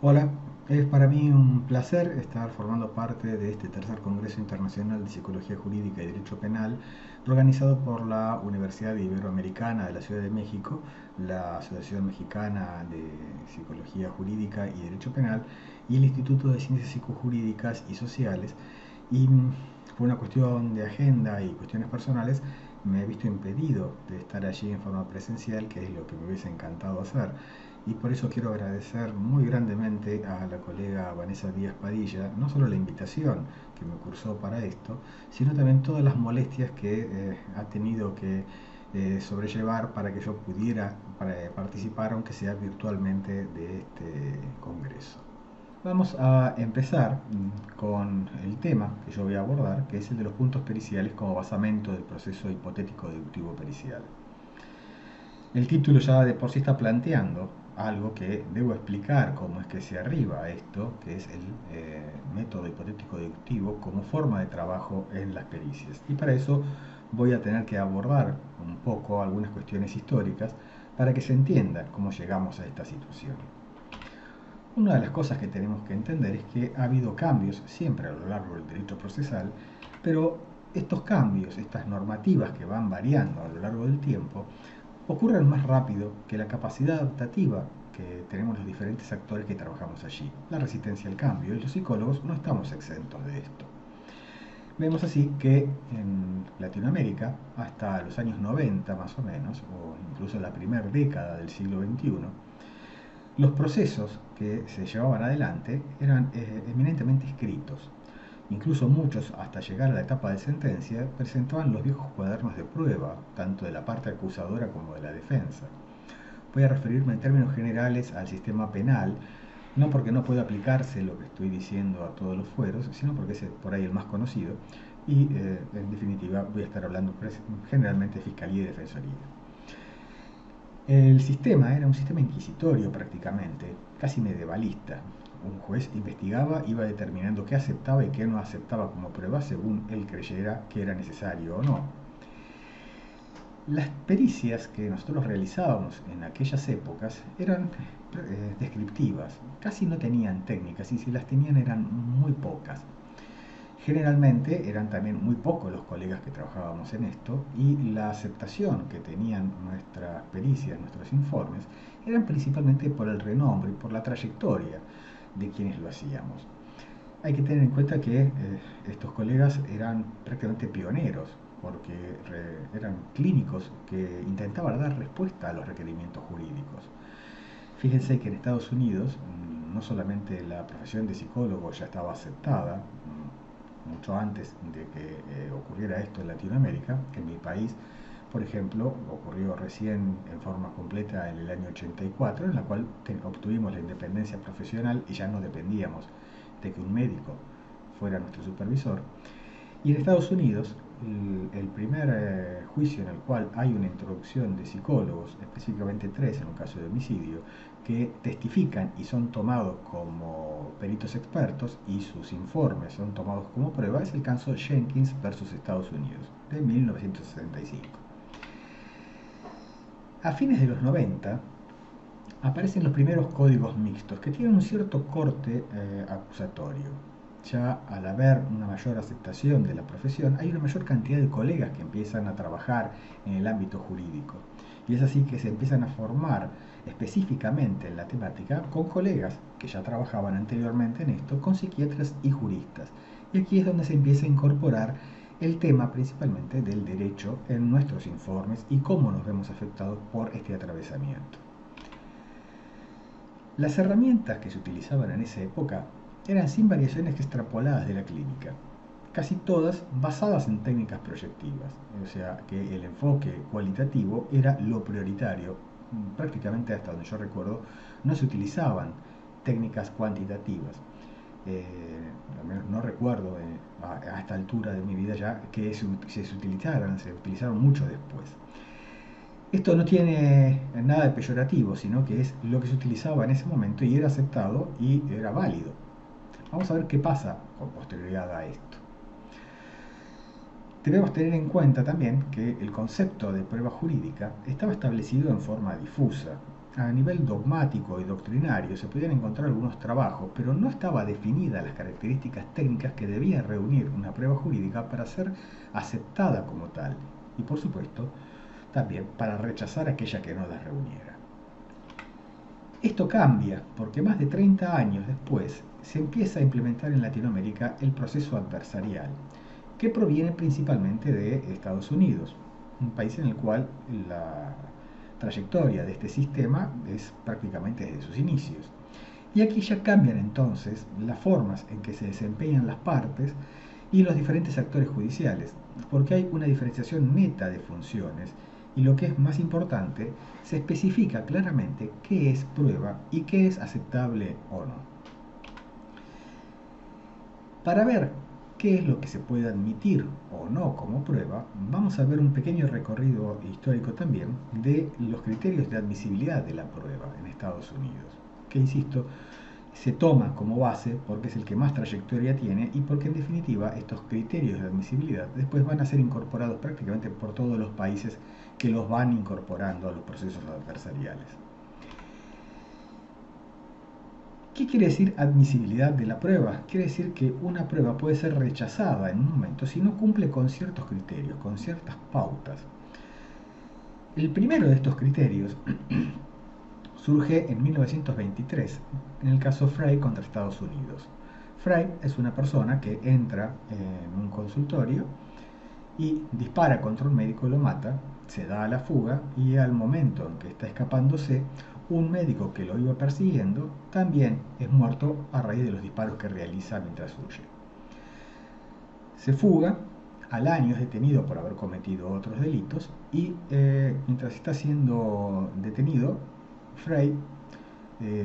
Hola, es para mí un placer estar formando parte de este tercer Congreso Internacional de Psicología Jurídica y Derecho Penal, organizado por la Universidad Iberoamericana de la Ciudad de México, la Asociación Mexicana de Psicología Jurídica y Derecho Penal y el Instituto de Ciencias Psicojurídicas y Sociales. Y por una cuestión de agenda y cuestiones personales, me he visto impedido de estar allí en forma presencial, que es lo que me hubiese encantado hacer. Y por eso quiero agradecer muy grandemente a la colega Vanessa Díaz Padilla, no solo la invitación que me cursó para esto, sino también todas las molestias que ha tenido que sobrellevar para que yo pudiera participar, aunque sea virtualmente, de este congreso. Vamos a empezar con el tema que yo voy a abordar, que es el de los puntos periciales como basamento del proceso hipotético deductivo pericial. El título ya de por sí está planteando algo que debo explicar cómo es que se arriba a esto, que es el método hipotético deductivo como forma de trabajo en las pericias. Y para eso voy a tener que abordar un poco algunas cuestiones históricas para que se entienda cómo llegamos a esta situación. Una de las cosas que tenemos que entender es que ha habido cambios siempre a lo largo del derecho procesal, pero estos cambios, estas normativas que van variando a lo largo del tiempo, ocurren más rápido que la capacidad adaptativa que tenemos los diferentes actores que trabajamos allí. La resistencia al cambio, y los psicólogos no estamos exentos de esto. Vemos así que en Latinoamérica, hasta los años 90 más o menos, o incluso la primera década del siglo XXI, los procesos que se llevaban adelante eran eminentemente escritos. Incluso muchos, hasta llegar a la etapa de sentencia, presentaban los viejos cuadernos de prueba, tanto de la parte acusadora como de la defensa. Voy a referirme en términos generales al sistema penal, no porque no pueda aplicarse lo que estoy diciendo a todos los fueros, sino porque es por ahí el más conocido y en definitiva voy a estar hablando generalmente de Fiscalía y Defensoría. El sistema era un sistema inquisitorio prácticamente, casi medievalista. Un juez investigaba, iba determinando qué aceptaba y qué no aceptaba como prueba según él creyera que era necesario o no. Las pericias que nosotros realizábamos en aquellas épocas eran descriptivas, casi no tenían técnicas y si las tenían eran muy pocas. Generalmente eran también muy pocos los colegas que trabajábamos en esto y la aceptación que tenían nuestras pericias, nuestros informes, eran principalmente por el renombre y por la trayectoria de quienes lo hacíamos. Hay que tener en cuenta que estos colegas eran prácticamente pioneros, porque eran clínicos que intentaban dar respuesta a los requerimientos jurídicos. Fíjense que en Estados Unidos no solamente la profesión de psicólogo ya estaba aceptada, mucho antes de que ocurriera esto en Latinoamérica, que en mi país, por ejemplo, ocurrió recién en forma completa en el año 84, en la cual obtuvimos la independencia profesional y ya no dependíamos de que un médico fuera nuestro supervisor. Y en Estados Unidos, el primer juicio en el cual hay una introducción de psicólogos, específicamente tres en un caso de homicidio, que testifican y son tomados como peritos expertos y sus informes son tomados como prueba, es el caso Jenkins versus Estados Unidos, de 1965. A fines de los 90 aparecen los primeros códigos mixtos que tienen un cierto corte acusatorio. Ya al haber una mayor aceptación de la profesión, hay una mayor cantidad de colegas que empiezan a trabajar en el ámbito jurídico. Y es así que se empiezan a formar específicamente en la temática con colegas que ya trabajaban anteriormente en esto, con psiquiatras y juristas. Y aquí es donde se empieza a incorporar el tema principalmente del derecho en nuestros informes y cómo nos vemos afectados por este atravesamiento. Las herramientas que se utilizaban en esa época eran sin variaciones extrapoladas de la clínica, casi todas basadas en técnicas proyectivas, o sea que el enfoque cualitativo era lo prioritario. Prácticamente hasta donde yo recuerdo no se utilizaban técnicas cuantitativas. Al menos no recuerdo a esta altura de mi vida ya que se utilizaron mucho después. Esto no tiene nada de peyorativo, sino que es lo que se utilizaba en ese momento y era aceptado y era válido. Vamos a ver qué pasa con posterioridad a esto. Debemos tener en cuenta también que el concepto de prueba jurídica estaba establecido en forma difusa. a nivel dogmático y doctrinario se podían encontrar algunos trabajos, pero no estaba definida las características técnicas que debía reunir una prueba jurídica para ser aceptada como tal y, por supuesto, también para rechazar aquella que no las reuniera. Esto cambia porque más de 30 años después se empieza a implementar en Latinoamérica el proceso adversarial, que proviene principalmente de Estados Unidos, un país en el cual la trayectoria de este sistema es prácticamente desde sus inicios. Y aquí ya cambian entonces las formas en que se desempeñan las partes y los diferentes actores judiciales, porque hay una diferenciación neta de funciones y lo que es más importante, se especifica claramente qué es prueba y qué es aceptable o no. Para ver qué es lo que se puede admitir o no como prueba, vamos a ver un pequeño recorrido histórico también de los criterios de admisibilidad de la prueba en Estados Unidos, que insisto, se toma como base porque es el que más trayectoria tiene y porque en definitiva estos criterios de admisibilidad después van a ser incorporados prácticamente por todos los países que los van incorporando a los procesos adversariales. ¿Qué quiere decir admisibilidad de la prueba? Quiere decir que una prueba puede ser rechazada en un momento si no cumple con ciertos criterios, con ciertas pautas. El primero de estos criterios surge en 1923, en el caso Frey contra Estados Unidos. Frey es una persona que entra en un consultorio y dispara contra un médico y lo mata, se da a la fuga y al momento en que está escapándose, un médico que lo iba persiguiendo también es muerto a raíz de los disparos que realiza mientras huye. Se fuga, al año es detenido por haber cometido otros delitos y mientras está siendo detenido, Frey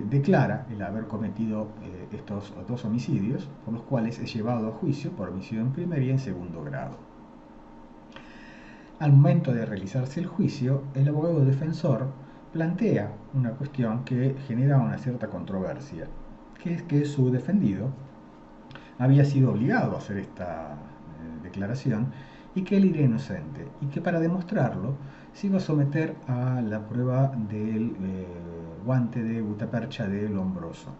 declara el haber cometido estos dos homicidios, por los cuales es llevado a juicio por homicidio en primer y en segundo grado. Al momento de realizarse el juicio, el abogado defensor plantea una cuestión que genera una cierta controversia, que es que su defendido había sido obligado a hacer esta declaración y que él era inocente y que para demostrarlo se iba a someter a la prueba del guante de gutapercha de Lombroso.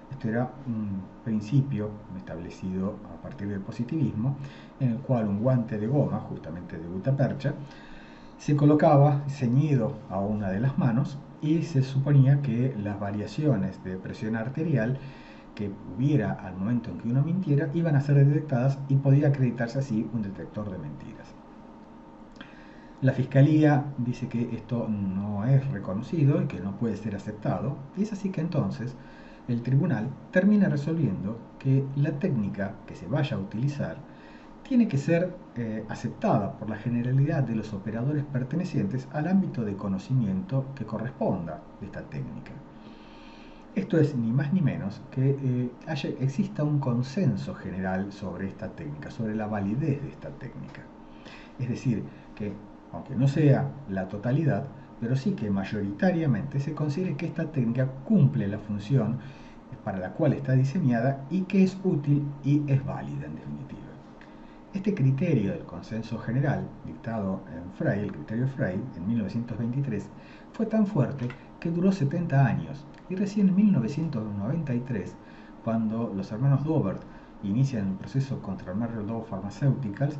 Esto era un principio establecido a partir del positivismo, en el cual un guante de goma, justamente de gutapercha, se colocaba ceñido a una de las manos y se suponía que las variaciones de presión arterial que hubiera al momento en que uno mintiera iban a ser detectadas y podía acreditarse así un detector de mentiras. La Fiscalía dice que esto no es reconocido y que no puede ser aceptado, y es así que entonces el tribunal termina resolviendo que la técnica que se vaya a utilizar tiene que ser aceptada por la generalidad de los operadores pertenecientes al ámbito de conocimiento que corresponda de esta técnica. Esto es ni más ni menos que exista un consenso general sobre esta técnica, sobre la validez de esta técnica. Es decir, que aunque no sea la totalidad, pero sí que mayoritariamente se considere que esta técnica cumple la función para la cual está diseñada y que es útil y es válida en definitiva. Este criterio del consenso general, dictado en Frey, el criterio Frey, en 1923, fue tan fuerte que duró 70 años y recién en 1993, cuando los hermanos Daubert inician el proceso contra Merrell Dow Pharmaceuticals,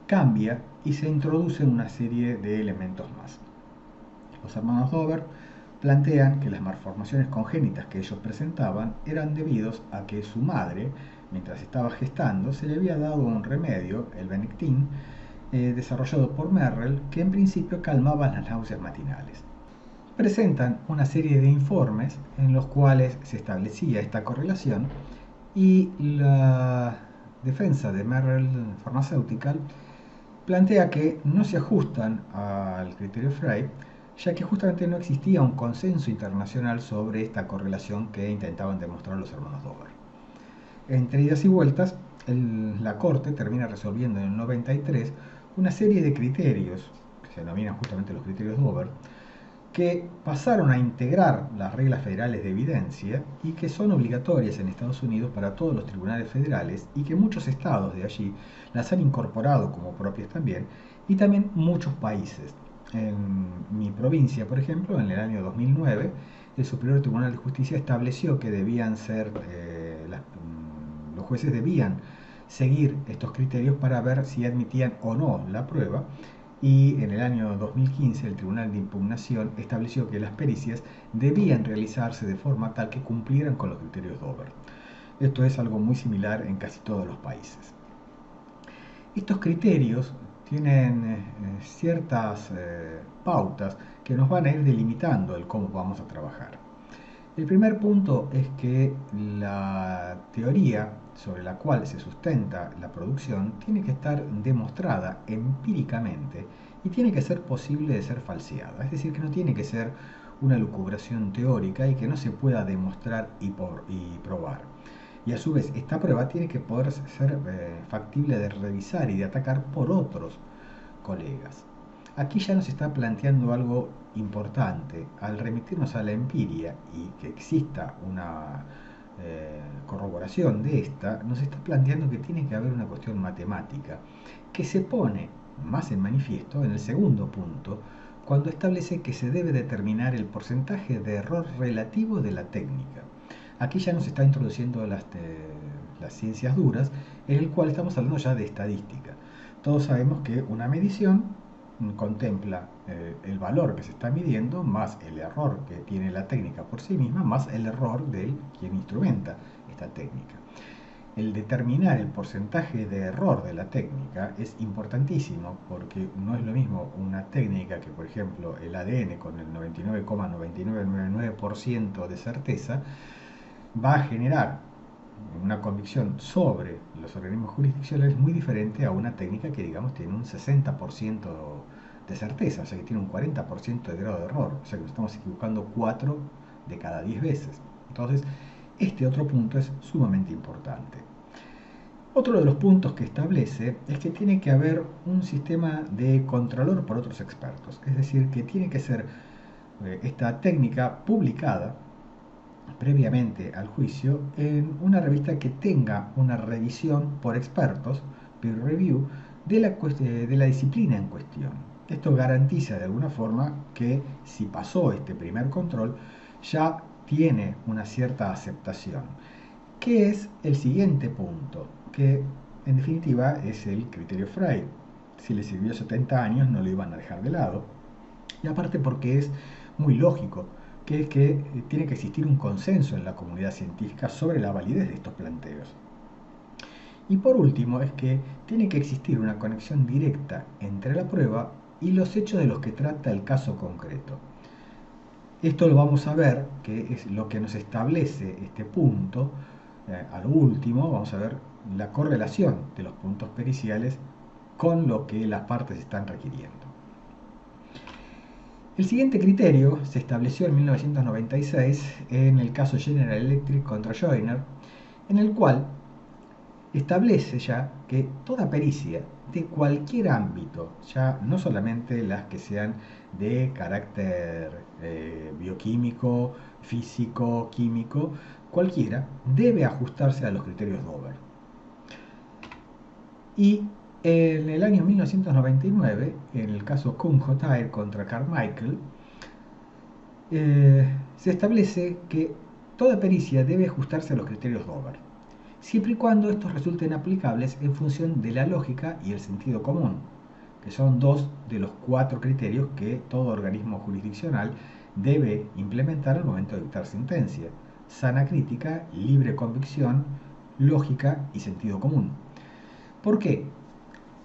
cambia y se introducen una serie de elementos más. Los hermanos Daubert plantean que las malformaciones congénitas que ellos presentaban eran debidos a que su madre, mientras estaba gestando, se le había dado un remedio, el Benectin, desarrollado por Merrell, que en principio calmaba las náuseas matinales. Presentan una serie de informes en los cuales se establecía esta correlación y la defensa de Merrell Pharmaceutical plantea que no se ajustan al criterio Frey, ya que justamente no existía un consenso internacional sobre esta correlación que intentaban demostrar los hermanos Daubert. Entre idas y vueltas, la Corte termina resolviendo en el 93 una serie de criterios, que se denominan justamente los criterios Daubert, que pasaron a integrar las reglas federales de evidencia y que son obligatorias en Estados Unidos para todos los tribunales federales y que muchos estados de allí las han incorporado como propias también y también muchos países. En mi provincia, por ejemplo, en el año 2009, el Superior Tribunal de Justicia estableció que debían ser, los jueces debían seguir estos criterios para ver si admitían o no la prueba. Y en el año 2015 el Tribunal de Impugnación estableció que las pericias debían realizarse de forma tal que cumplieran con los criterios Dover. Esto es algo muy similar en casi todos los países. Estos criterios tienen ciertas pautas que nos van a ir delimitando el cómo vamos a trabajar. El primer punto es que la teoría sobre la cual se sustenta la producción tiene que estar demostrada empíricamente y tiene que ser posible de ser falseada. Es decir, que no tiene que ser una lucubración teórica y que no se pueda demostrar y probar. Y a su vez, esta prueba tiene que poder ser factible de revisar y de atacar por otros colegas. Aquí ya nos está planteando algo importante. Al remitirnos a la empiria y que exista una corroboración de esta, nos está planteando que tiene que haber una cuestión matemática que se pone más en manifiesto en el segundo punto, cuando establece que se debe determinar el porcentaje de error relativo de la técnica. Aquí ya nos está introduciendo las ciencias duras, en el cual estamos hablando ya de estadística. Todos sabemos que una medición contempla el valor que se está midiendo más el error que tiene la técnica por sí misma, más el error de quien instrumenta esta técnica. El determinar el porcentaje de error de la técnica es importantísimo porque no es lo mismo una técnica que, por ejemplo, el ADN con el 99,9999% de certeza va a generar una convicción sobre los organismos jurisdiccionales muy diferente a una técnica que, digamos, tiene un 60% de certeza, o sea que tiene un 40% de grado de error, o sea que nos estamos equivocando 4 de cada 10 veces. Entonces, este otro punto es sumamente importante. Otro de los puntos que establece es que tiene que haber un sistema de contralor por otros expertos, es decir, que tiene que ser esta técnica publicada previamente al juicio en una revista que tenga una revisión por expertos, peer review, de la disciplina en cuestión. Esto garantiza de alguna forma que si pasó este primer control ya tiene una cierta aceptación. ¿Qué es el siguiente punto? Que en definitiva es el criterio Frey. Si le sirvió 70 años no lo iban a dejar de lado. Y aparte porque es muy lógico, que es que tiene que existir un consenso en la comunidad científica sobre la validez de estos planteos. Y por último es que tiene que existir una conexión directa entre la prueba y los hechos de los que trata el caso concreto. Esto lo vamos a ver, que es lo que nos establece este punto. A lo último vamos a ver la correlación de los puntos periciales con lo que las partes están requiriendo. El siguiente criterio se estableció en 1996 en el caso General Electric contra Joyner, en el cual establece ya que toda pericia de cualquier ámbito, ya no solamente las que sean de carácter bioquímico, físico, químico, cualquiera, debe ajustarse a los criterios Dover. Y en el año 1999, en el caso Kuhn-Jotair contra Carmichael, se establece que toda pericia debe ajustarse a los criterios Dover, siempre y cuando estos resulten aplicables en función de la lógica y el sentido común, que son dos de los 4 criterios que todo organismo jurisdiccional debe implementar al momento de dictar sentencia: sana crítica, libre convicción, lógica y sentido común. ¿Por qué?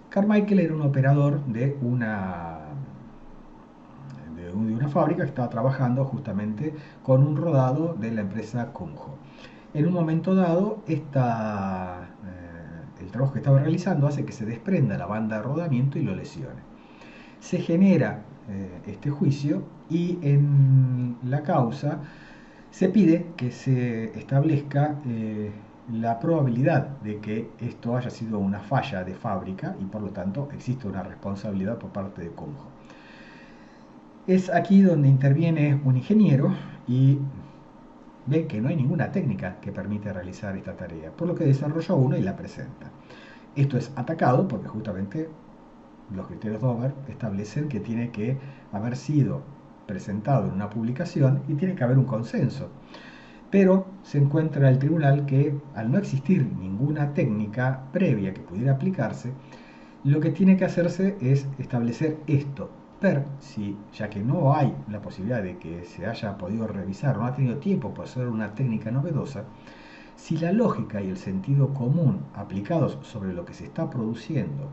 Carmichael era un operador de una fábrica que estaba trabajando justamente con un rodado de la empresa Kumho. En un momento dado, el trabajo que estaba realizando hace que se desprenda la banda de rodamiento y lo lesione. Se genera este juicio y en la causa se pide que se establezca la probabilidad de que esto haya sido una falla de fábrica y por lo tanto existe una responsabilidad por parte de Kumho. Es aquí donde interviene un ingeniero y ve que no hay ninguna técnica que permite realizar esta tarea, por lo que desarrolla uno y la presenta. Esto es atacado porque justamente los criterios Dover establecen que tiene que haber sido presentado en una publicación y tiene que haber un consenso. Pero se encuentra el tribunal que, al no existir ninguna técnica previa que pudiera aplicarse, lo que tiene que hacerse es establecer esto, ver si, ya que no hay la posibilidad de que se haya podido revisar, no ha tenido tiempo para hacer una técnica novedosa, si la lógica y el sentido común aplicados sobre lo que se está produciendo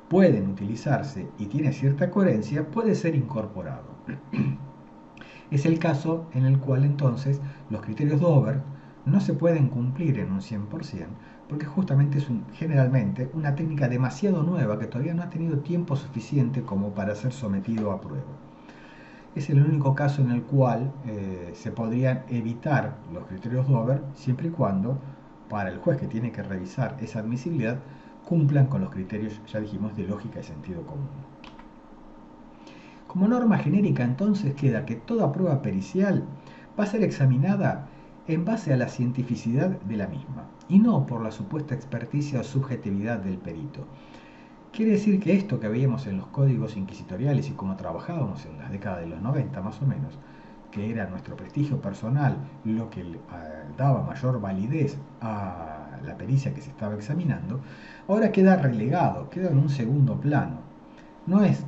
pueden utilizarse y tiene cierta coherencia, puede ser incorporado. Es el caso en el cual entonces los criterios Dover no se pueden cumplir en un 100%, porque justamente es generalmente una técnica demasiado nueva que todavía no ha tenido tiempo suficiente como para ser sometido a prueba. Es el único caso en el cual se podrían evitar los criterios Dover siempre y cuando, para el juez que tiene que revisar esa admisibilidad, cumplan con los criterios, ya dijimos, de lógica y sentido común. Como norma genérica entonces queda que toda prueba pericial va a ser examinada en base a la cientificidad de la misma y no por la supuesta experticia o subjetividad del perito. Quiere decir que esto que veíamos en los códigos inquisitoriales y como trabajábamos en las décadas de los 90 más o menos, que era nuestro prestigio personal lo que daba mayor validez a la pericia que se estaba examinando, ahora queda relegado, queda en un segundo plano. No es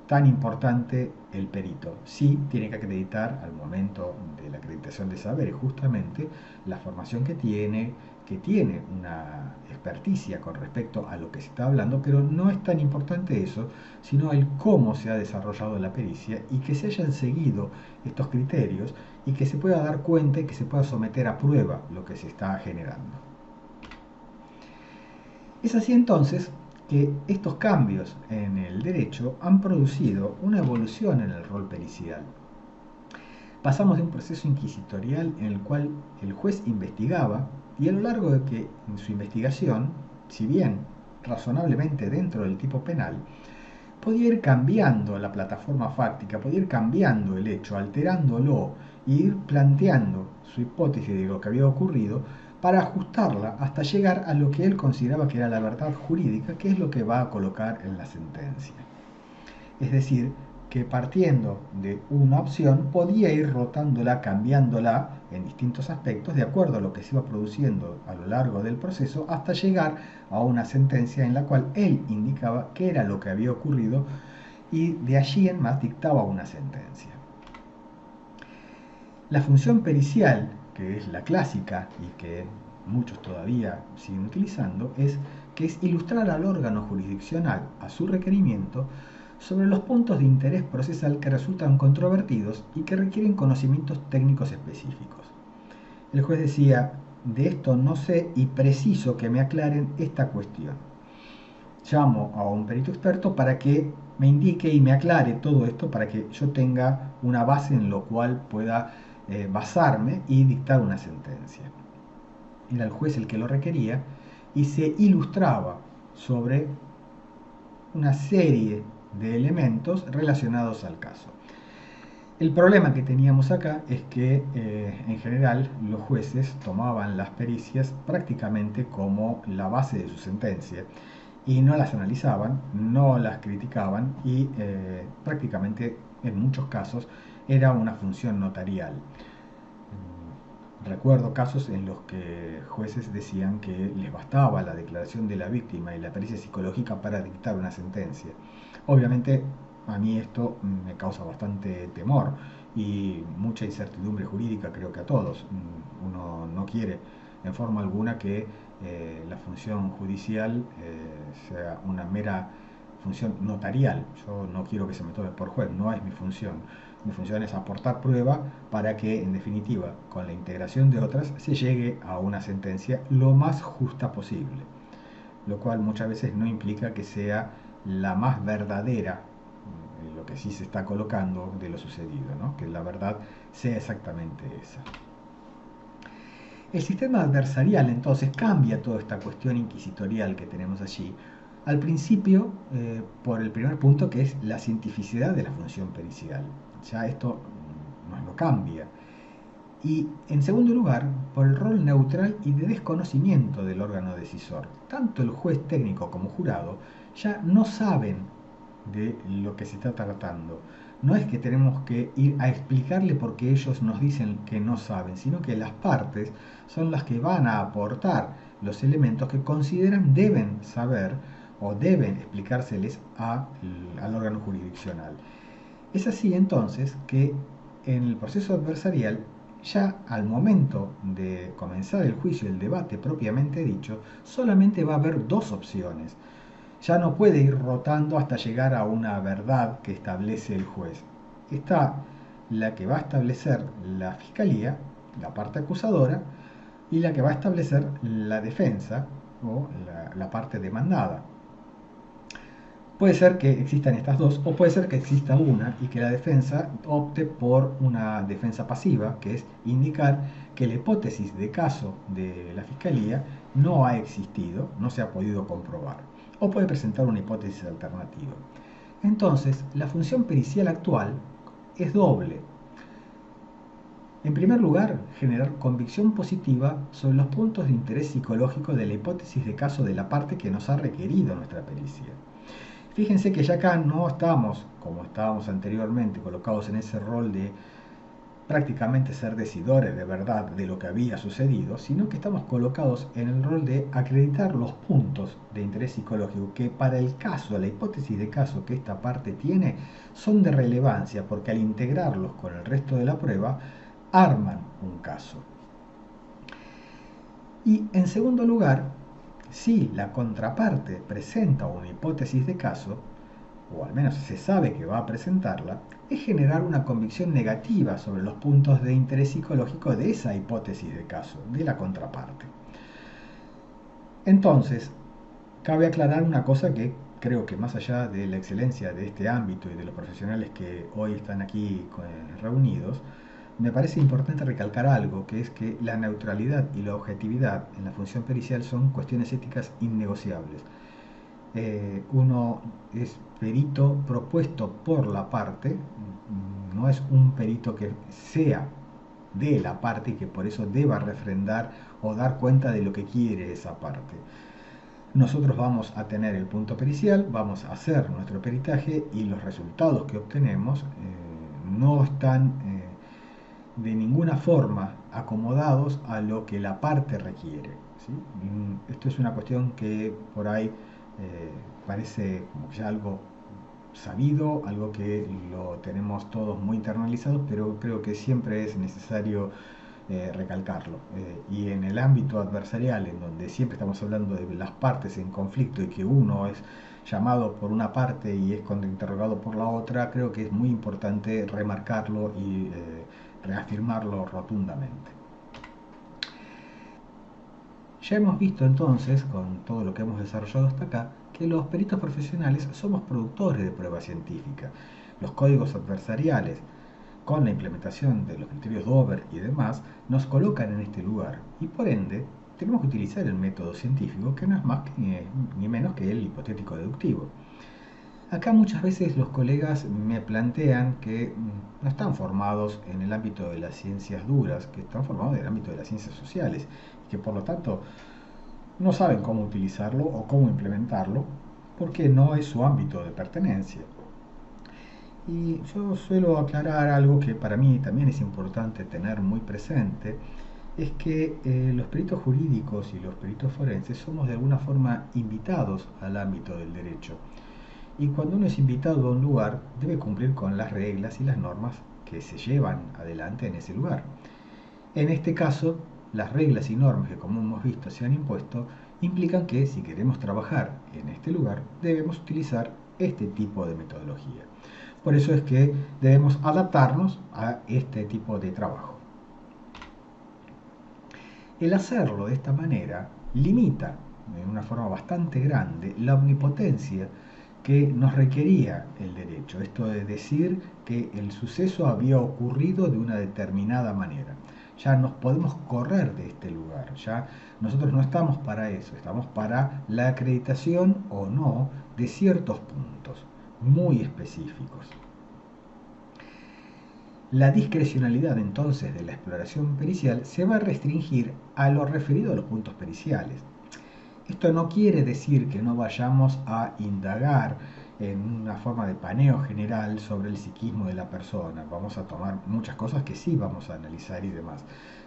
tan importante el perito. Sí tiene que acreditar al momento de la acreditación de saberes justamente la formación que tiene una experticia con respecto a lo que se está hablando, pero no es tan importante eso, sino el cómo se ha desarrollado la pericia y que se hayan seguido estos criterios y que se pueda dar cuenta y que se pueda someter a prueba lo que se está generando. Es así entonces que estos cambios en el derecho han producido una evolución en el rol pericial. Pasamos de un proceso inquisitorial en el cual el juez investigaba y a lo largo de que en su investigación, si bien razonablemente dentro del tipo penal, podía ir cambiando la plataforma fáctica, podía ir cambiando el hecho, alterándolo e ir planteando su hipótesis de lo que había ocurrido para ajustarla hasta llegar a lo que él consideraba que era la verdad jurídica, que es lo que va a colocar en la sentencia. Es decir, que partiendo de una opción podía ir rotándola, cambiándola en distintos aspectos de acuerdo a lo que se iba produciendo a lo largo del proceso hasta llegar a una sentencia en la cual él indicaba qué era lo que había ocurrido y de allí en más dictaba una sentencia. La función pericial, que es la clásica y que muchos todavía siguen utilizando, es ilustrar al órgano jurisdiccional a su requerimiento sobre los puntos de interés procesal que resultan controvertidos y que requieren conocimientos técnicos específicos. El juez decía, de esto no sé y preciso que me aclaren esta cuestión. Llamo a un perito experto para que me indique y me aclare todo esto para que yo tenga una base en lo cual pueda basarme y dictar una sentencia. Era el juez el que lo requería y se ilustraba sobre una serie de elementos relacionados al caso. El problema que teníamos acá es que en general los jueces tomaban las pericias prácticamente como la base de su sentencia y no las analizaban, no las criticaban y prácticamente en muchos casos era una función notarial. Recuerdo casos en los que jueces decían que les bastaba la declaración de la víctima y la pericia psicológica para dictar una sentencia. Obviamente a mí esto me causa bastante temor y mucha incertidumbre jurídica, creo que a todos. Uno no quiere en forma alguna que la función judicial sea una mera función notarial. Yo no quiero que se me tome por juez, no es mi función. Mi función es aportar prueba para que, en definitiva, con la integración de otras, se llegue a una sentencia lo más justa posible, lo cual muchas veces no implica que sea la más verdadera, lo que sí se está colocando de lo sucedido, ¿no? Que la verdad sea exactamente esa. El sistema adversarial entonces cambia toda esta cuestión inquisitorial que tenemos allí, al principio por el primer punto que es la cientificidad de la función pericial. Ya esto nos lo cambia. Y en segundo lugar, por el rol neutral y de desconocimiento del órgano decisor. Tanto el juez técnico como jurado ya no saben de lo que se está tratando. No es que tenemos que ir a explicarle porque ellos nos dicen que no saben, sino que las partes son las que van a aportar los elementos que consideran deben saber o deben explicárseles al órgano jurisdiccional. Es así entonces que en el proceso adversarial, ya al momento de comenzar el juicio, el debate propiamente dicho, solamente va a haber dos opciones. Ya no puede ir rotando hasta llegar a una verdad que establece el juez. Está la que va a establecer la fiscalía, la parte acusadora, y la que va a establecer la defensa o la parte demandada. Puede ser que existan estas dos, o puede ser que exista una y que la defensa opte por una defensa pasiva, que es indicar que la hipótesis de caso de la fiscalía no ha existido, no se ha podido comprobar, o puede presentar una hipótesis alternativa. Entonces, la función pericial actual es doble. En primer lugar, generar convicción positiva sobre los puntos de interés psicológico de la hipótesis de caso de la parte que nos ha requerido nuestra pericia. Fíjense que ya acá no estamos, como estábamos anteriormente, colocados en ese rol de prácticamente ser decidores de verdad de lo que había sucedido, sino que estamos colocados en el rol de acreditar los puntos de interés psicológico que para el caso, la hipótesis de caso que esta parte tiene, son de relevancia porque al integrarlos con el resto de la prueba, arman un caso. Y en segundo lugar, si la contraparte presenta una hipótesis de caso, o al menos se sabe que va a presentarla, es generar una convicción negativa sobre los puntos de interés psicológico de esa hipótesis de caso, de la contraparte. Entonces, cabe aclarar una cosa que creo que más allá de la excelencia de este ámbito y de los profesionales que hoy están aquí reunidos, me parece importante recalcar algo, que es que la neutralidad y la objetividad en la función pericial son cuestiones éticas innegociables. Uno es perito propuesto por la parte, no es un perito que sea de la parte y que por eso deba refrendar o dar cuenta de lo que quiere esa parte. Nosotros vamos a tener el punto pericial, vamos a hacer nuestro peritaje y los resultados que obtenemos no están de ninguna forma acomodados a lo que la parte requiere, ¿sí? Esto es una cuestión que por ahí parece como ya algo sabido, algo que lo tenemos todos muy internalizado, pero creo que siempre es necesario recalcarlo. Y en el ámbito adversarial, en donde siempre estamos hablando de las partes en conflicto y que uno es llamado por una parte y es contrainterrogado por la otra, creo que es muy importante remarcarlo y reafirmarlo rotundamente. Ya hemos visto entonces, con todo lo que hemos desarrollado hasta acá, que los peritos profesionales somos productores de prueba científica. Los códigos adversariales, con la implementación de los criterios Dover y demás, nos colocan en este lugar y por ende tenemos que utilizar el método científico, que no es más ni menos que el hipotético deductivo. Acá muchas veces los colegas me plantean que no están formados en el ámbito de las ciencias duras, que están formados en el ámbito de las ciencias sociales, y que por lo tanto no saben cómo utilizarlo o cómo implementarlo, porque no es su ámbito de pertenencia. Y yo suelo aclarar algo que para mí también es importante tener muy presente, es que los peritos jurídicos y los peritos forenses somos de alguna forma invitados al ámbito del derecho. Y cuando uno es invitado a un lugar, debe cumplir con las reglas y las normas que se llevan adelante en ese lugar. En este caso, las reglas y normas que, como hemos visto, se han impuesto, implican que si queremos trabajar en este lugar, debemos utilizar este tipo de metodología. Por eso es que debemos adaptarnos a este tipo de trabajo. El hacerlo de esta manera limita, de una forma bastante grande, la omnipotencia que nos requería el derecho. Esto de decir que el suceso había ocurrido de una determinada manera. Ya nos podemos correr de este lugar, ya nosotros no estamos para eso, estamos para la acreditación o no de ciertos puntos muy específicos. La discrecionalidad entonces de la exploración pericial se va a restringir a lo referido a los puntos periciales. Esto no quiere decir que no vayamos a indagar en una forma de paneo general sobre el psiquismo de la persona. Vamos a tomar muchas cosas que sí vamos a analizar y demás.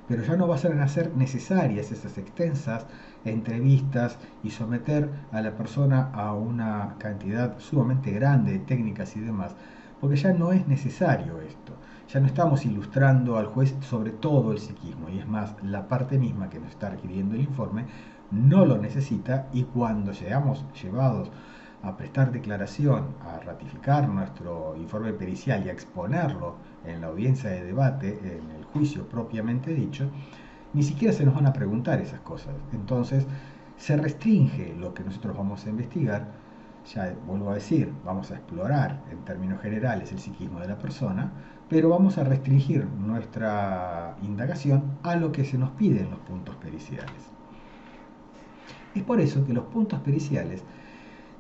Pero ya no van a ser necesarias esas extensas entrevistas y someter a la persona a una cantidad sumamente grande de técnicas y demás, porque ya no es necesario esto. Ya no estamos ilustrando al juez sobre todo el psiquismo, y es más, la parte misma que nos está requiriendo el informe no lo necesita, y cuando seamos llevados a prestar declaración, a ratificar nuestro informe pericial y a exponerlo en la audiencia de debate, en el juicio propiamente dicho, ni siquiera se nos van a preguntar esas cosas. Entonces, se restringe lo que nosotros vamos a investigar. Ya vuelvo a decir, vamos a explorar en términos generales el psiquismo de la persona, pero vamos a restringir nuestra indagación a lo que se nos pide en los puntos periciales. Es por eso que los puntos periciales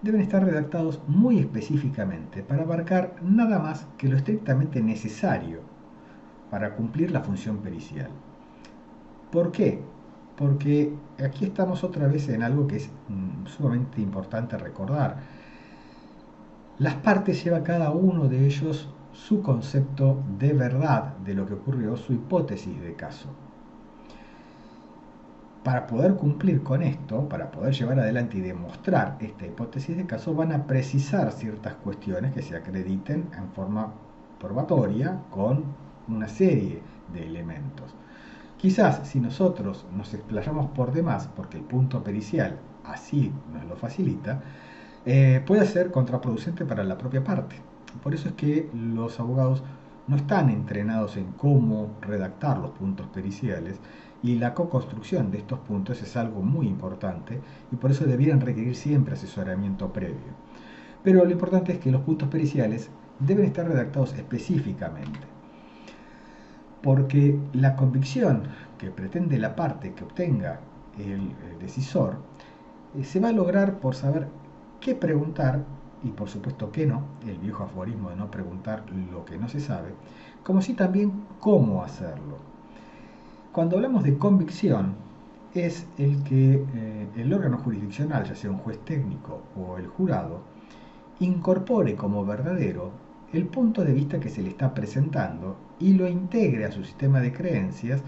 deben estar redactados muy específicamente para abarcar nada más que lo estrictamente necesario para cumplir la función pericial. ¿Por qué? Porque aquí estamos otra vez en algo que es sumamente importante recordar. Las partes lleva cada uno de ellos su concepto de verdad de lo que ocurrió, su hipótesis de caso. Para poder cumplir con esto, para poder llevar adelante y demostrar esta hipótesis de caso, van a precisar ciertas cuestiones que se acrediten en forma probatoria con una serie de elementos. Quizás si nosotros nos explayamos por demás, porque el punto pericial así nos lo facilita, puede ser contraproducente para la propia parte. Por eso es que los abogados no están entrenados en cómo redactar los puntos periciales, y la co-construcción de estos puntos es algo muy importante, y por eso debieran requerir siempre asesoramiento previo. Pero lo importante es que los puntos periciales deben estar redactados específicamente, porque la convicción que pretende la parte que obtenga el decisor se va a lograr por saber qué preguntar y por supuesto qué no, el viejo aforismo de no preguntar lo que no se sabe, como si también cómo hacerlo. Cuando hablamos de convicción, es el que el órgano jurisdiccional, ya sea un juez técnico o el jurado, incorpore como verdadero el punto de vista que se le está presentando y lo integre a su sistema de creencias,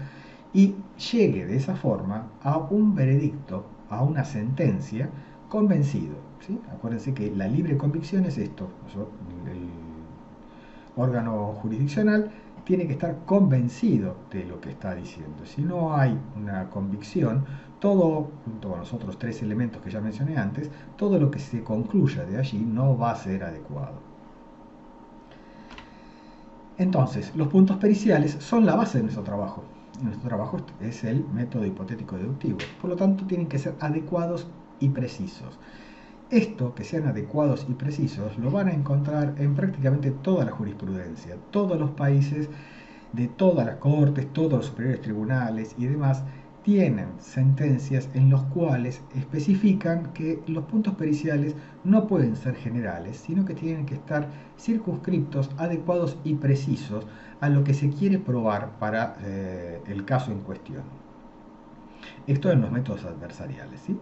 y llegue de esa forma a un veredicto, a una sentencia, convencido. ¿Sí? Acuérdense que la libre convicción es esto. El órgano jurisdiccional tiene que estar convencido de lo que está diciendo. Si no hay una convicción, todo, junto con los otros tres elementos que ya mencioné antes, todo lo que se concluya de allí no va a ser adecuado. Entonces, los puntos periciales son la base de nuestro trabajo. Nuestro trabajo es el método hipotético deductivo. Por lo tanto, tienen que ser adecuados y precisos. Esto, que sean adecuados y precisos, lo van a encontrar en prácticamente toda la jurisprudencia. Todos los países, de todas las cortes, todos los superiores tribunales y demás, tienen sentencias en los cuales especifican que los puntos periciales no pueden ser generales, sino que tienen que estar circunscriptos, adecuados y precisos a lo que se quiere probar para el caso en cuestión. Esto en los métodos adversariales, ¿sí?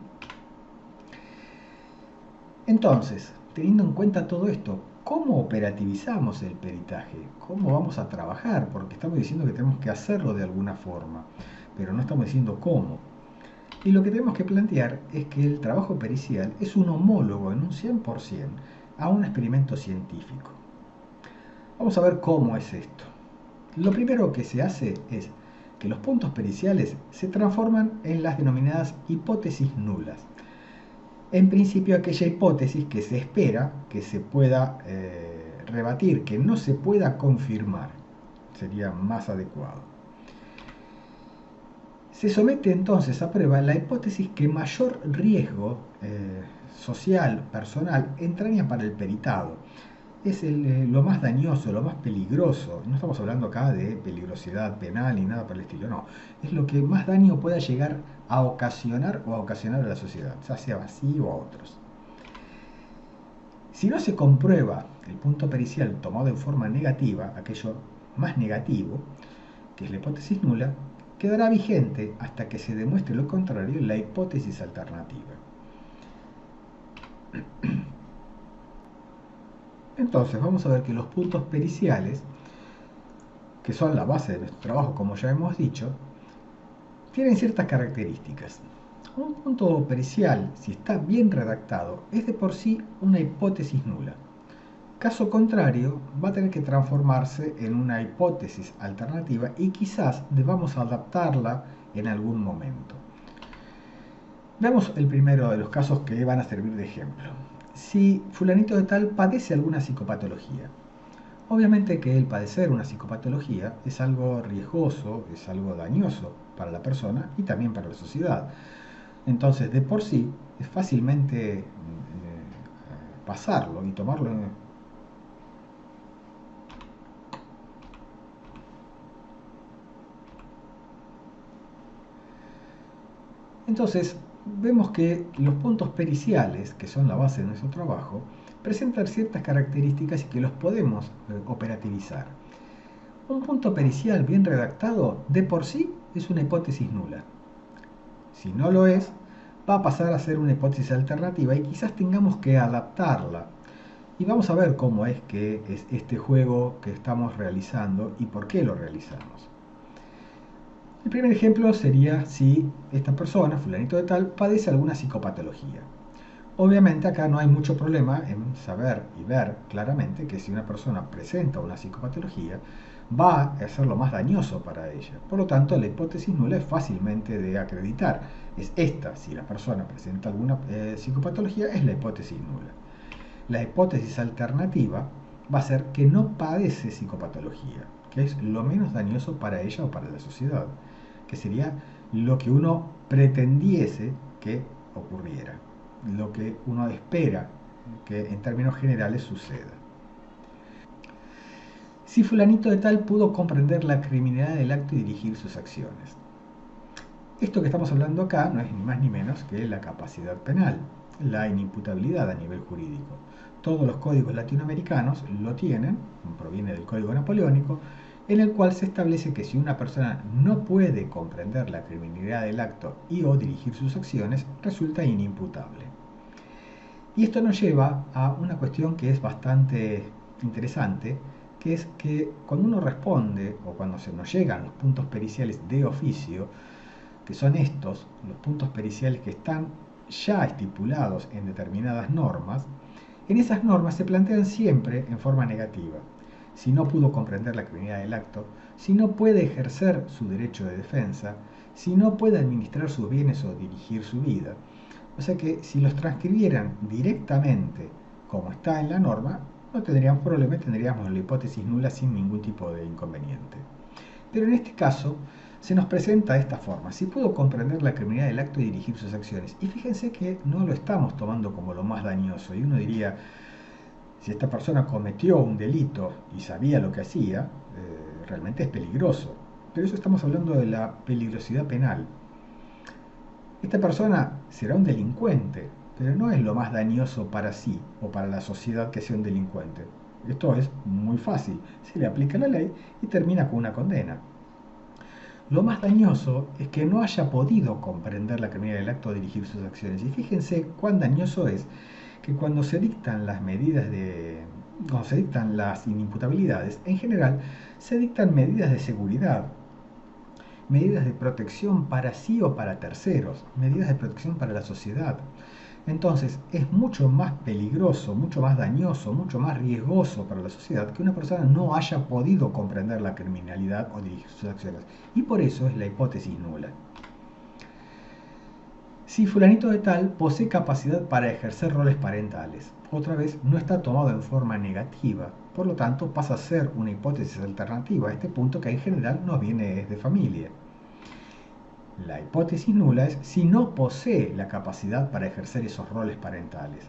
Entonces, teniendo en cuenta todo esto, ¿cómo operativizamos el peritaje? ¿Cómo vamos a trabajar? Porque estamos diciendo que tenemos que hacerlo de alguna forma, pero no estamos diciendo cómo. Y lo que tenemos que plantear es que el trabajo pericial es un homólogo en un 100% a un experimento científico. Vamos a ver cómo es esto. Lo primero que se hace es que los puntos periciales se transforman en las denominadas hipótesis nulas. En principio, aquella hipótesis que se espera que se pueda rebatir, que no se pueda confirmar, sería más adecuado. Se somete entonces a prueba la hipótesis que mayor riesgo social, personal, entraña para el peritado. Es lo más dañoso, lo más peligroso. No estamos hablando acá de peligrosidad penal ni nada por el estilo, no. Es lo que más daño pueda llegar a ocasionar o a ocasionar a la sociedad, ya sea vacío o a otros. Si no se comprueba el punto pericial tomado en forma negativa, aquello más negativo, que es la hipótesis nula, quedará vigente hasta que se demuestre lo contrario, la hipótesis alternativa. Entonces vamos a ver que los puntos periciales, que son la base de nuestro trabajo, como ya hemos dicho, tienen ciertas características. Un punto pericial, si está bien redactado, es de por sí una hipótesis nula. Caso contrario, va a tener que transformarse en una hipótesis alternativa y quizás debamos adaptarla en algún momento. Veamos el primero de los casos que van a servir de ejemplo. Si fulanito de tal padece alguna psicopatología. Obviamente que el padecer una psicopatología es algo riesgoso, es algo dañoso para la persona y también para la sociedad. Entonces, de por sí, es fácilmente pasarlo y tomarlo. Entonces, vemos que los puntos periciales, que son la base de nuestro trabajo, presentan ciertas características y que los podemos operativizar. Un punto pericial bien redactado, de por sí, es una hipótesis nula. Si no lo es, va a pasar a ser una hipótesis alternativa y quizás tengamos que adaptarla. Y vamos a ver cómo es que es este juego que estamos realizando y por qué lo realizamos. El primer ejemplo sería si esta persona, fulanito de tal, padece alguna psicopatología. Obviamente acá no hay mucho problema en saber y ver claramente que si una persona presenta una psicopatología, va a ser lo más dañoso para ella. Por lo tanto, la hipótesis nula es fácilmente de acreditar. Es esta, si la persona presenta alguna psicopatología, es la hipótesis nula. La hipótesis alternativa va a ser que no padece psicopatología, que es lo menos dañoso para ella o para la sociedad, que sería lo que uno pretendiese que ocurriera, lo que uno espera que en términos generales suceda. Si fulanito de tal pudo comprender la criminalidad del acto y dirigir sus acciones. Esto que estamos hablando acá no es ni más ni menos que la capacidad penal, la inimputabilidad a nivel jurídico. Todos los códigos latinoamericanos lo tienen, proviene del Código Napoleónico, en el cual se establece que si una persona no puede comprender la criminalidad del acto y o dirigir sus acciones, resulta inimputable. Y esto nos lleva a una cuestión que es bastante interesante, que es que cuando uno responde o cuando se nos llegan los puntos periciales de oficio, que son estos, los puntos periciales que están ya estipulados en determinadas normas, en esas normas se plantean siempre en forma negativa. Si no pudo comprender la criminalidad del acto, si no puede ejercer su derecho de defensa, si no puede administrar sus bienes o dirigir su vida. O sea que si los transcribieran directamente como está en la norma, no tendríamos problema, tendríamos la hipótesis nula sin ningún tipo de inconveniente. Pero en este caso se nos presenta de esta forma: si pudo comprender la criminalidad del acto y dirigir sus acciones. Y fíjense que no lo estamos tomando como lo más dañoso. Y uno diría, si esta persona cometió un delito y sabía lo que hacía, realmente es peligroso. Pero eso estamos hablando de la peligrosidad penal. Esta persona será un delincuente, pero no es lo más dañoso para sí o para la sociedad que sea un delincuente. Esto es muy fácil. Se le aplica la ley y termina con una condena. Lo más dañoso es que no haya podido comprender la criminalidad del acto o dirigir sus acciones. Y fíjense cuán dañoso es que cuando se dictan las medidas cuando se dictan las inimputabilidades, en general se dictan medidas de seguridad, medidas de protección para sí o para terceros, medidas de protección para la sociedad. Entonces es mucho más peligroso, mucho más dañoso, mucho más riesgoso para la sociedad que una persona no haya podido comprender la criminalidad o dirigir sus acciones. Y por eso es la hipótesis nula. Si fulanito de tal posee capacidad para ejercer roles parentales, otra vez no está tomado en forma negativa, por lo tanto pasa a ser una hipótesis alternativa a este punto que en general nos viene de familia. La hipótesis nula es si no posee la capacidad para ejercer esos roles parentales.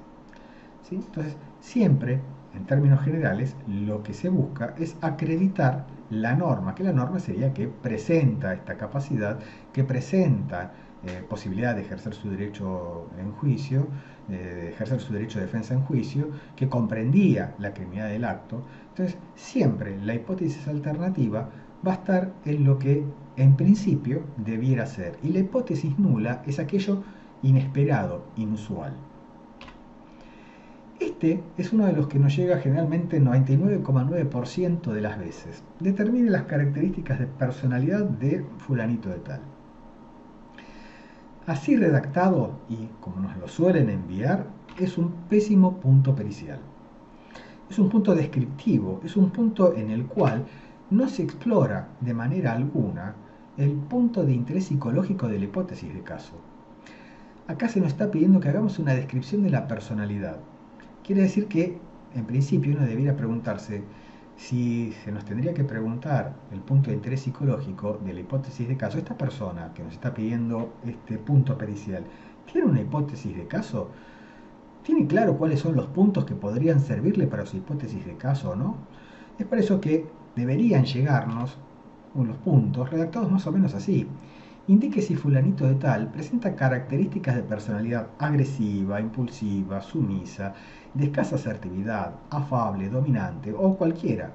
¿Sí? Entonces, siempre, en términos generales, lo que se busca es acreditar la norma, que la norma sería que presenta esta capacidad, que presenta posibilidad de ejercer su derecho en juicio, de ejercer su derecho de defensa en juicio, que comprendía la criminalidad del acto. Entonces, siempre la hipótesis alternativa va a estar en lo que en principio debiera ser. Y la hipótesis nula es aquello inesperado, inusual. Este es uno de los que nos llega generalmente 99,9% de las veces. Determine las características de personalidad de fulanito de tal. Así redactado, y como nos lo suelen enviar, es un pésimo punto pericial. Es un punto descriptivo, es un punto en el cual no se explora de manera alguna el punto de interés psicológico de la hipótesis de caso. Acá se nos está pidiendo que hagamos una descripción de la personalidad. Quiere decir que, en principio, uno debiera preguntarse si se nos tendría que preguntar el punto de interés psicológico de la hipótesis de caso. Esta persona que nos está pidiendo este punto pericial, ¿tiene una hipótesis de caso? ¿Tiene claro cuáles son los puntos que podrían servirle para su hipótesis de caso o no? Es por eso que deberían llegarnos unos puntos redactados más o menos así. Indique si fulanito de tal presenta características de personalidad agresiva, impulsiva, sumisa, de escasa asertividad, afable, dominante o cualquiera.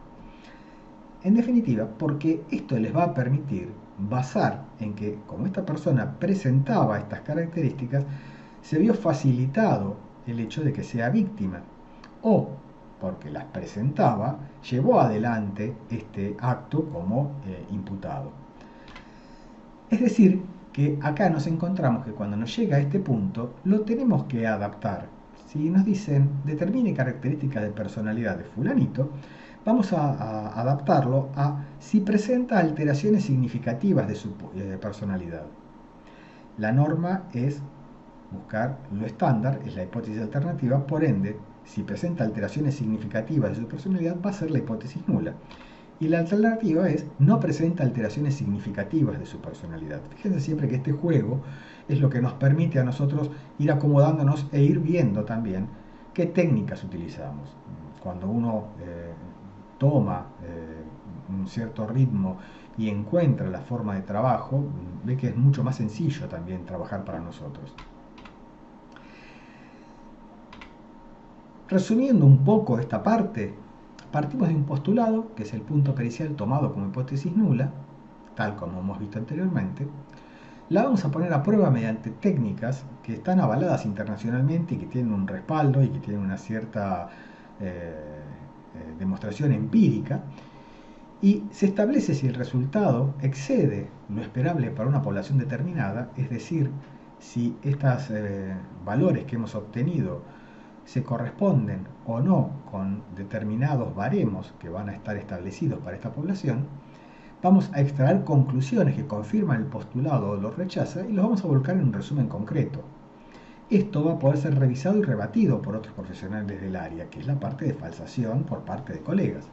En definitiva, porque esto les va a permitir basar en que, como esta persona presentaba estas características, se vio facilitado el hecho de que sea víctima, o porque las presentaba, llevó adelante este acto como imputado. Es decir, que acá nos encontramos que cuando nos llega a este punto, lo tenemos que adaptar. Si nos dicen, determine características de personalidad de fulanito, vamos a adaptarlo a si presenta alteraciones significativas de su personalidad. La norma es buscar lo estándar, es la hipótesis alternativa, por ende, si presenta alteraciones significativas de su personalidad, va a ser la hipótesis nula. Y la alternativa es no presenta alteraciones significativas de su personalidad. Fíjense siempre que este juego es lo que nos permite a nosotros ir acomodándonos e ir viendo también qué técnicas utilizamos. Cuando uno toma un cierto ritmo y encuentra la forma de trabajo, ve que es mucho más sencillo también trabajar para nosotros. Resumiendo un poco esta parte, partimos de un postulado, que es el punto pericial tomado como hipótesis nula, tal como hemos visto anteriormente. La vamos a poner a prueba mediante técnicas que están avaladas internacionalmente y que tienen un respaldo y que tienen una cierta demostración empírica. Y se establece si el resultado excede lo esperable para una población determinada, es decir, si estos valores que hemos obtenido se corresponden o no con determinados baremos que van a estar establecidos para esta población, vamos a extraer conclusiones que confirman el postulado o lo rechaza y los vamos a volcar en un resumen concreto. Esto va a poder ser revisado y rebatido por otros profesionales del área, que es la parte de falsación por parte de colegas.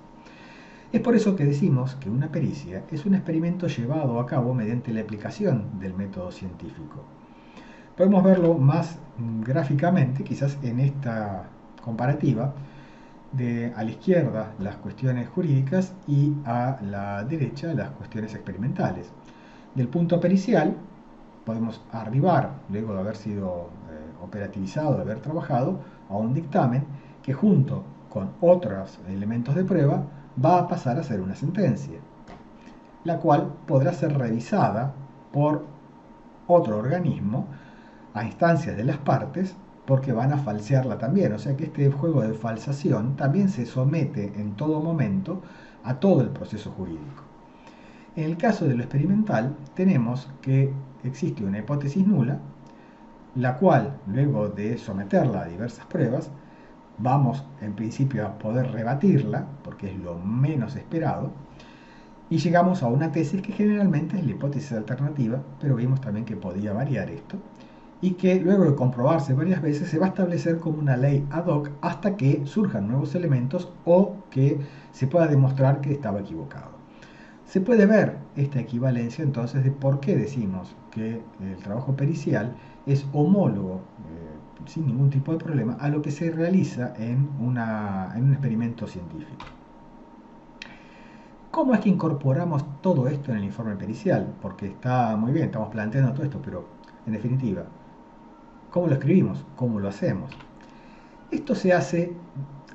Es por eso que decimos que una pericia es un experimento llevado a cabo mediante la aplicación del método científico. Podemos verlo más gráficamente, quizás en esta comparativa, de a la izquierda las cuestiones jurídicas y a la derecha las cuestiones experimentales. Del punto pericial podemos arribar, luego de haber sido operativizado, de haber trabajado, a un dictamen que junto con otros elementos de prueba va a pasar a ser una sentencia, la cual podrá ser revisada por otro organismo a instancias de las partes porque van a falsearla también. O sea que este juego de falsación también se somete en todo momento a todo el proceso jurídico. En el caso de lo experimental tenemos que existe una hipótesis nula, la cual luego de someterla a diversas pruebas vamos en principio a poder rebatirla porque es lo menos esperado y llegamos a una tesis que generalmente es la hipótesis alternativa, pero vimos también que podía variar esto y que luego de comprobarse varias veces se va a establecer como una ley ad hoc hasta que surjan nuevos elementos o que se pueda demostrar que estaba equivocado. Se puede ver esta equivalencia entonces de por qué decimos que el trabajo pericial es homólogo, sin ningún tipo de problema, a lo que se realiza en un experimento científico. ¿Cómo es que incorporamos todo esto en el informe pericial? Porque está muy bien, estamos planteando todo esto, pero en definitiva, ¿cómo lo escribimos? ¿Cómo lo hacemos? Esto se hace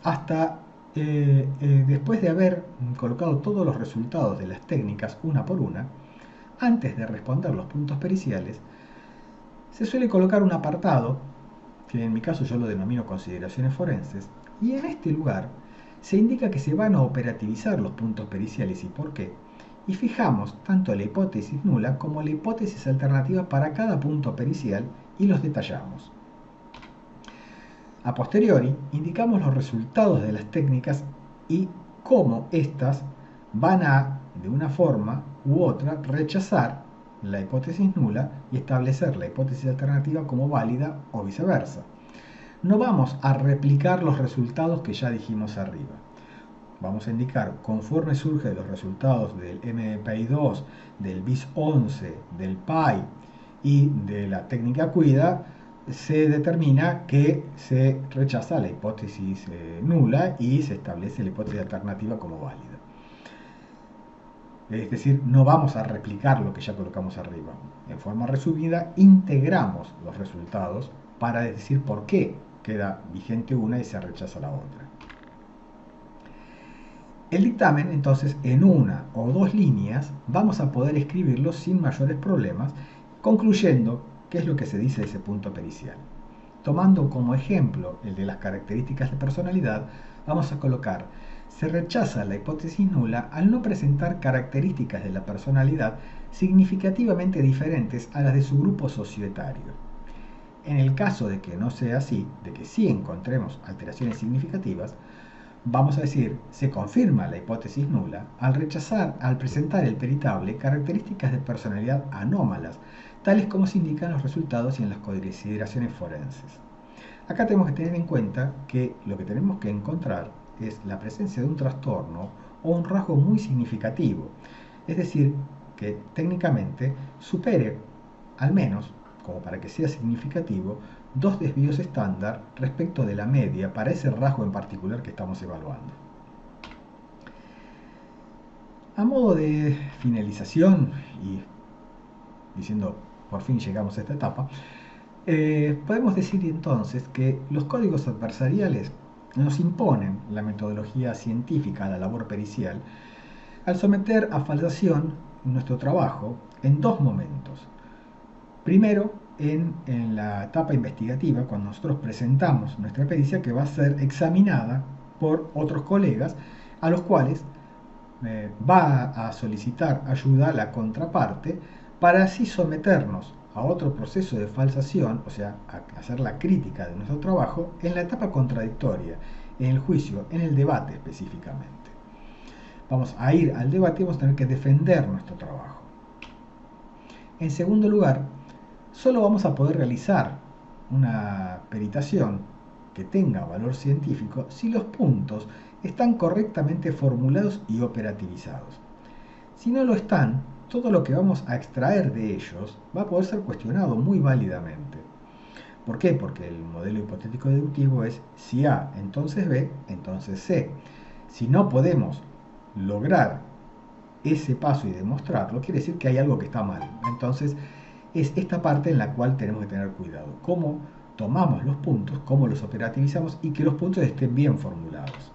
hasta después de haber colocado todos los resultados de las técnicas una por una. Antes de responder los puntos periciales, se suele colocar un apartado que en mi caso yo lo denomino consideraciones forenses, y en este lugar se indica que se van a operativizar los puntos periciales y por qué, y fijamos tanto la hipótesis nula como la hipótesis alternativa para cada punto pericial y los detallamos. A posteriori, indicamos los resultados de las técnicas y cómo éstas van a, de una forma u otra, rechazar la hipótesis nula y establecer la hipótesis alternativa como válida o viceversa. No vamos a replicar los resultados que ya dijimos arriba. Vamos a indicar, conforme surgen los resultados del MPI2, del BIS11, del PI y de la técnica CUIDA, se determina que se rechaza la hipótesis nula y se establece la hipótesis alternativa como válida. Es decir, no vamos a replicar lo que ya colocamos arriba. En forma resumida, integramos los resultados para decir por qué queda vigente una y se rechaza la otra. El dictamen, entonces, en una o dos líneas, vamos a poder escribirlo sin mayores problemas, concluyendo qué es lo que se dice de ese punto pericial. Tomando como ejemplo el de las características de personalidad, vamos a colocar: se rechaza la hipótesis nula al no presentar características de la personalidad significativamente diferentes a las de su grupo socioetario. En el caso de que no sea así, de que sí encontremos alteraciones significativas, vamos a decir: se confirma la hipótesis nula al presentar el peritable características de personalidad anómalas, tales como se indican en los resultados y en las consideraciones forenses. Acá tenemos que tener en cuenta que lo que tenemos que encontrar es la presencia de un trastorno o un rasgo muy significativo, es decir, que técnicamente supere, al menos, como para que sea significativo, dos desvíos estándar respecto de la media para ese rasgo en particular que estamos evaluando. A modo de finalización y diciendo por fin llegamos a esta etapa, podemos decir entonces que los códigos adversariales nos imponen la metodología científica a la labor pericial al someter a falsación nuestro trabajo en dos momentos. Primero, en la etapa investigativa, cuando nosotros presentamos nuestra pericia, que va a ser examinada por otros colegas a los cuales va a solicitar ayuda a la contraparte para así someternos a otro proceso de falsación, o sea, a hacer la crítica de nuestro trabajo en la etapa contradictoria, en el juicio, en el debate específicamente. Vamos a ir al debate y vamos a tener que defender nuestro trabajo. En segundo lugar, solo vamos a poder realizar una peritación que tenga valor científico si los puntos están correctamente formulados y operativizados. Si no lo están, todo lo que vamos a extraer de ellos va a poder ser cuestionado muy válidamente. ¿Por qué? Porque el modelo hipotético deductivo es: si A, entonces B, entonces C. Si no podemos lograr ese paso y demostrarlo, quiere decir que hay algo que está mal. Entonces, es esta parte en la cual tenemos que tener cuidado. Cómo tomamos los puntos, cómo los operativizamos y que los puntos estén bien formulados.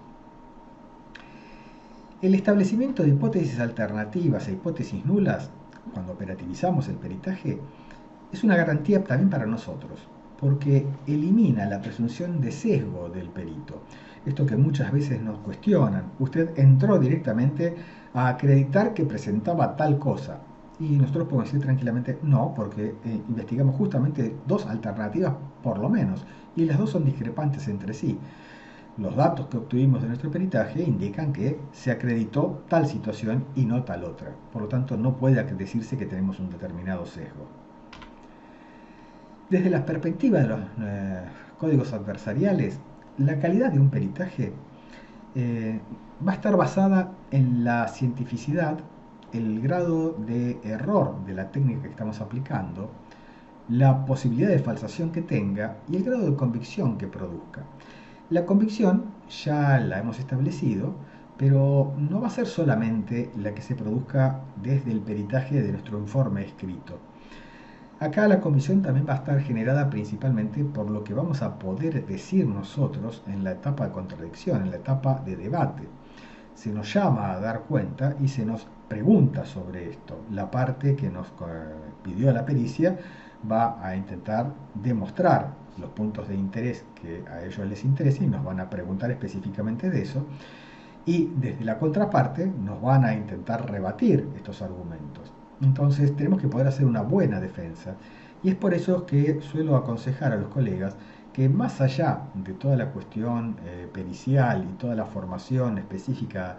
El establecimiento de hipótesis alternativas e hipótesis nulas, cuando operativizamos el peritaje, es una garantía también para nosotros, porque elimina la presunción de sesgo del perito. Esto que muchas veces nos cuestionan: usted entró directamente a acreditar que presentaba tal cosa. Y nosotros podemos decir tranquilamente: no, porque investigamos justamente dos alternativas por lo menos, y las dos son discrepantes entre sí. Los datos que obtuvimos de nuestro peritaje indican que se acreditó tal situación y no tal otra. Por lo tanto, no puede decirse que tenemos un determinado sesgo. Desde la perspectiva de los códigos adversariales, la calidad de un peritaje va a estar basada en la cientificidad, el grado de error de la técnica que estamos aplicando, la posibilidad de falsación que tenga y el grado de convicción que produzca. La convicción ya la hemos establecido, pero no va a ser solamente la que se produzca desde el peritaje de nuestro informe escrito. Acá la convicción también va a estar generada principalmente por lo que vamos a poder decir nosotros en la etapa de contradicción, en la etapa de debate. Se nos llama a dar cuenta y se nos pregunta sobre esto, la parte que nos pidió la pericia, va a intentar demostrar los puntos de interés que a ellos les interesa y nos van a preguntar específicamente de eso. Y desde la contraparte nos van a intentar rebatir estos argumentos. Entonces tenemos que poder hacer una buena defensa. Y es por eso que suelo aconsejar a los colegas que más allá de toda la cuestión pericial y toda la formación específica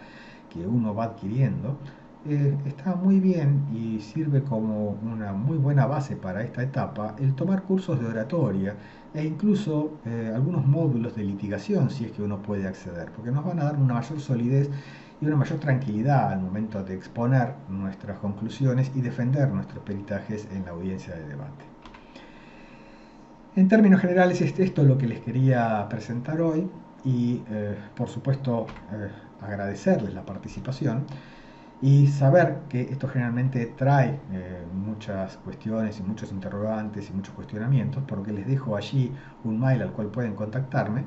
que uno va adquiriendo, está muy bien y sirve como una muy buena base para esta etapa el tomar cursos de oratoria e incluso algunos módulos de litigación si es que uno puede acceder, porque nos van a dar una mayor solidez y una mayor tranquilidad al momento de exponer nuestras conclusiones y defender nuestros peritajes en la audiencia de debate. En términos generales es esto lo que les quería presentar hoy y por supuesto agradecerles la participación y saber que esto generalmente trae muchas cuestiones y muchos interrogantes y muchos cuestionamientos, porque les dejo allí un mail al cual pueden contactarme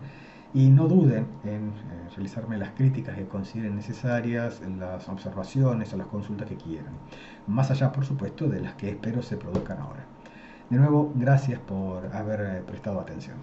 y no duden en realizarme las críticas que consideren necesarias, las observaciones o las consultas que quieran, más allá por supuesto de las que espero se produzcan ahora. De nuevo, gracias por haber prestado atención.